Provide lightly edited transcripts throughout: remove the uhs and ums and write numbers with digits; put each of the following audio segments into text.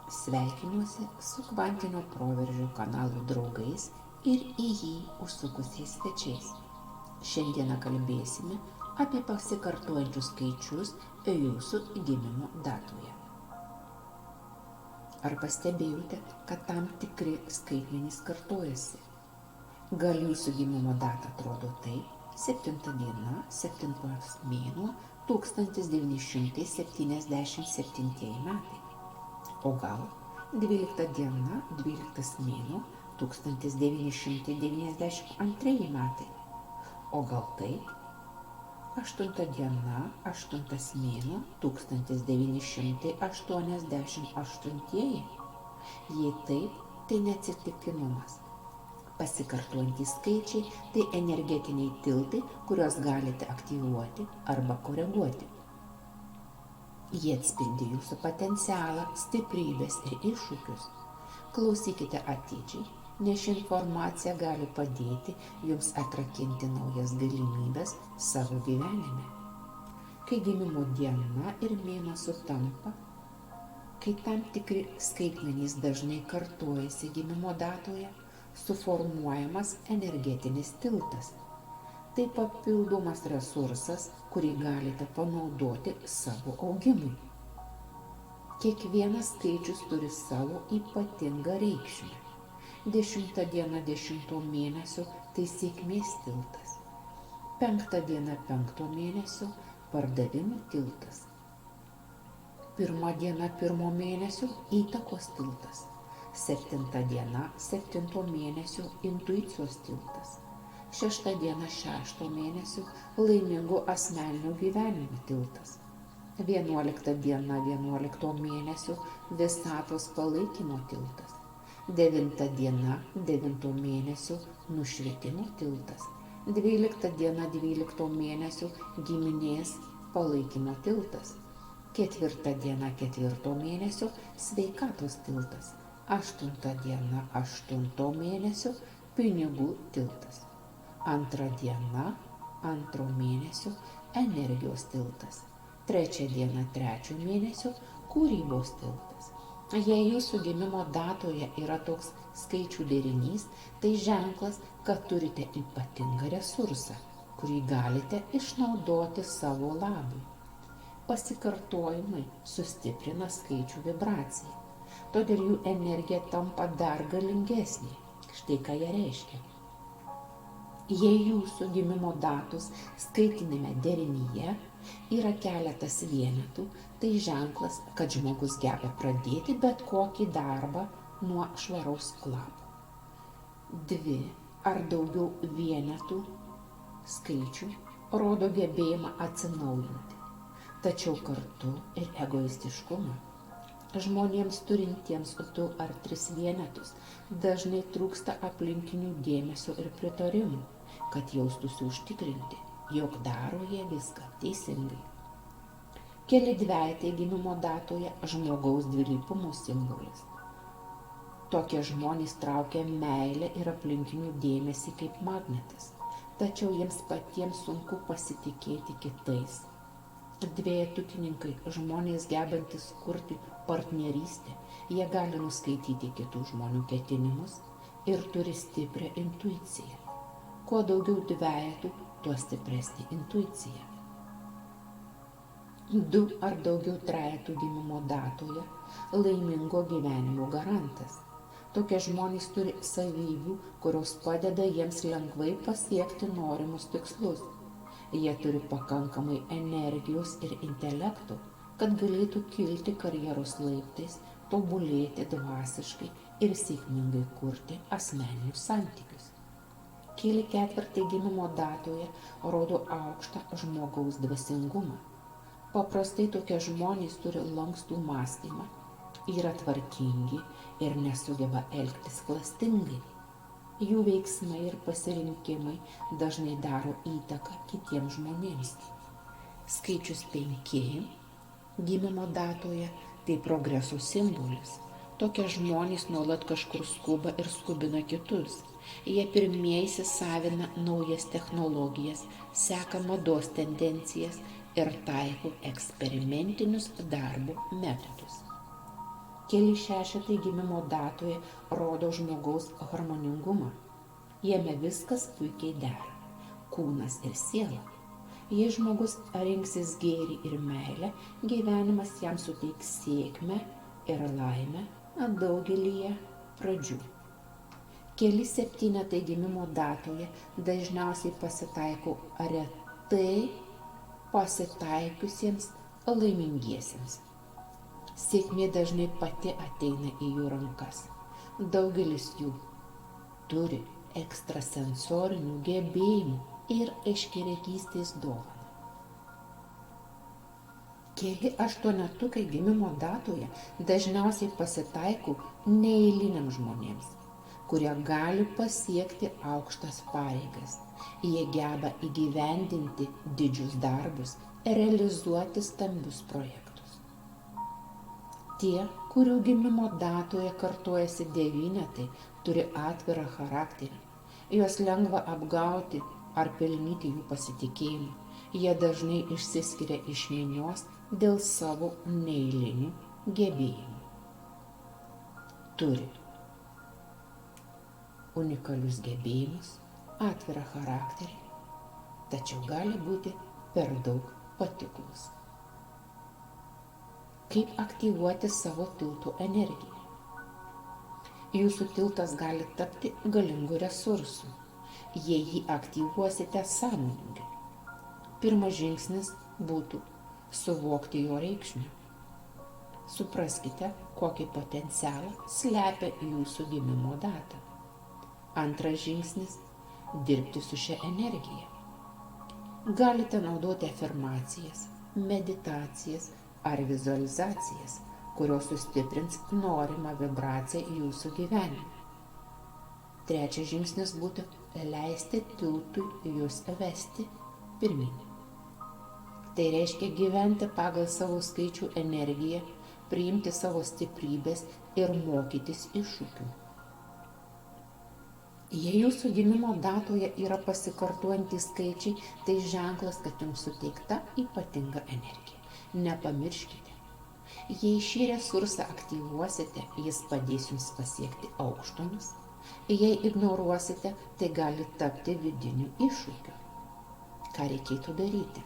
Sveikinuosi su kvantinio proveržio kanalų draugais ir į jį užsukusiais svečiais. Šiandieną kalbėsime apie pasikartojančius skaičius jūsų gimimo datoje. Ar pastebėjote, kad tam tikri skaitmenys kartojasi? Gal jūsų gimimo data atrodo taip: 7 diena, 7 mėnuo, 1977 metai. O gal 12 diena, 12 mėnuo, 1992 metai. O gal taip: 8 diena, 8 mėnuo, 1988. Jei taip, tai neatsitiktinumas. Pasikartojantys skaičiai – tai energetiniai tiltai, kuriuos galite aktyvuoti arba koreguoti. Jie atspindi jūsų potencialą, stiprybės ir iššūkius. Klausykite atidžiai, nes ši informacija gali padėti jums atrakinti naujas galimybes savo gyvenime. Kai gimimo diena ir mėnuo sutampa, kai tam tikri skaitmenys dažnai kartojasi gimimo datoje, suformuojamas energetinis tiltas. Tai papildomas resursas, kurį galite panaudoti savo augimui. Kiekvienas skaičius turi savo ypatingą reikšmę. 10 diena 10 mėnesio – tai sėkmės tiltas. 5 diena 5 mėnesio – pardavimų tiltas. 1 diena 1 mėnesio – įtakos tiltas. 7 diena 7 mėnesio – intuicijos tiltas. 6 diena 6 mėnesio – laimingo asmeninio gyvenimo tiltas. 11 diena 11 mėnesio – visatos palaikymo tiltas. 9 diena 9 mėnesio – nušvitimo tiltas. 12 diena 12 mėnesio – giminės palaikymo tiltas. 4 diena 4 mėnesio – sveikatos tiltas. 8 diena 8 mėnesio – pinigų tiltas. 2 diena 2 mėnesio – energijos tiltas. 3 diena 3 mėnesio – kūrybos tiltas. Jei jūsų gimimo datoje yra toks skaičių derinys, tai ženklas, kad turite ypatingą resursą, kurį galite išnaudoti savo labui. Pasikartojimai sustiprina skaičių vibraciją, todėl jų energija tampa dar galingesnė. Štai ką jie reiškia. Jei jūsų gimimo datos skaitinėme derinyje yra keletas vienetų, tai ženklas, kad žmogus geba pradėti bet kokį darbą nuo švaraus lapo. 2 ar daugiau vienetų skaičių rodo gebėjimą atsinaujinti, tačiau kartu ir egoistiškumą. Žmonėms turintiems 2 ar 3 vienetus dažnai trūksta aplinkinių dėmesio ir pritarimų, kad jaustųsi užtikrinti, jog daro jie viską teisingai. Keli dvejetai gimimo datoje žmogaus dvilypumo simbolis. Tokie žmonės traukia meilę ir aplinkinių dėmesį kaip magnetas, tačiau jiems patiems sunku pasitikėti kitais. Dvejetukininkai žmonės gebantys kurti partnerystę, jie gali nuskaityti kitų žmonių ketinimus ir turi stiprią intuiciją. Kuo daugiau dvejetų, tuo stipresnė intuicija. 2 ar daugiau trejetų gimimo datoje – laimingo gyvenimo garantas. Tokie žmonės turi savybių, kurios padeda jiems lengvai pasiekti norimus tikslus. Jie turi pakankamai energijos ir intelekto, kad galėtų kilti karjeros laiptais, tobulėti dvasiškai ir sėkmingai kurti asmeninius santykius. Keli ketvirtai gimimo datoje rodo aukštą žmogaus dvasingumą. Paprastai tokie žmonės turi lankstų mąstymą, yra tvarkingi ir nesugeba elgtis klastingai. Jų veiksmai ir pasirinkimai dažnai daro įtaką kitiems žmonėms. Skaičius 5 gimimo datoje – tai progreso simbolis. Tokie žmonės nuolat kažkur skuba ir skubina kitus. Jie pirmieji įsisavina naujas technologijas, seka mados tendencijas ir taiko eksperimentinius darbo metodus. Keli šešetai gimimo datoje rodo žmogaus harmoningumą. Jame viskas puikiai dera – kūnas ir siela. Jei žmogus rinksis gėrį ir meilę, gyvenimas jam suteiks sėkmę ir laimę daugelyje pradžių. Keli septynetai gimimo datoje dažniausiai pasitaiko retai pasitaikiusiems laimingiesiems. Sėkmė dažnai pati ateina į jų rankas. Daugelis jų turi ekstrasensorinių gebėjimų ir aiškiaregystės dovaną. Keli aštuonetukai gimimo datoje dažniausiai pasitaiko neeiliniams žmonėms, kurie gali pasiekti aukštas pareigas. Jie geba įgyvendinti didžius darbus ir realizuoti stambius projektus. Tie, kurių gimimo datoje kartojasi devynetai, turi atvirą charakterį. Juos lengva apgauti ar pelnyti jų pasitikėjimą. Jie dažnai išsiskiria iš minios dėl savo neeilinių gebėjimų. Turi unikalius gebėjimus, atvirą charakterį, tačiau gali būti per daug patiklus. Kaip aktyvuoti savo tilto energiją? Jūsų tiltas gali tapti galingu resursu, jei jį aktyvuosite sąmoningai. Pirmas žingsnis būtų suvokti jo reikšmę. Supraskite, kokį potencialą slepia jūsų gimimo data. Antras žingsnis – dirbti su šia energija. Galite naudoti afirmacijas, meditacijas ar vizualizacijas, kurios sustiprins norimą vibraciją jūsų gyvenime. Trečias žingsnis būtų leisti tiltui jūs vesti pirmyn. Tai reiškia gyventi pagal savo skaičių energiją, priimti savo stiprybės ir mokytis iššūkių. Jei jūsų gimimo datoje yra pasikartojantys skaičiai, tai ženklas, kad jums suteikta ypatinga energija. Nepamirškite. Jei šį resursą aktyvuosite, jis padės jums pasiekti aukštumus. Jei ignoruosite, tai gali tapti vidiniu iššūkiu. Ką reikėtų daryti?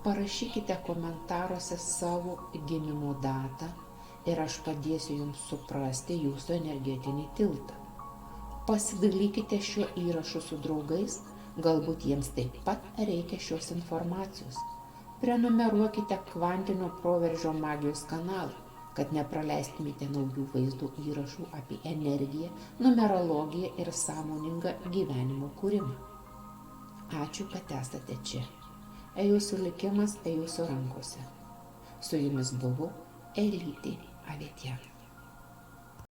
Parašykite komentaruose savo gimimo datą ir aš padėsiu jums suprasti jūsų energetinį tiltą. Pasidalykite šiuo įrašu su draugais, galbūt jiems taip pat reikia šios informacijos. Prenumeruokite Kvantinio proveržio magijos kanalą, kad nepraleistumėte naujų vaizdo įrašų apie energiją, numerologiją ir sąmoningą gyvenimo kūrimą. Ačiū, kad esate čia. Jūsų likimas jūsų rankose. Su jumis buvo Elytė Avetian.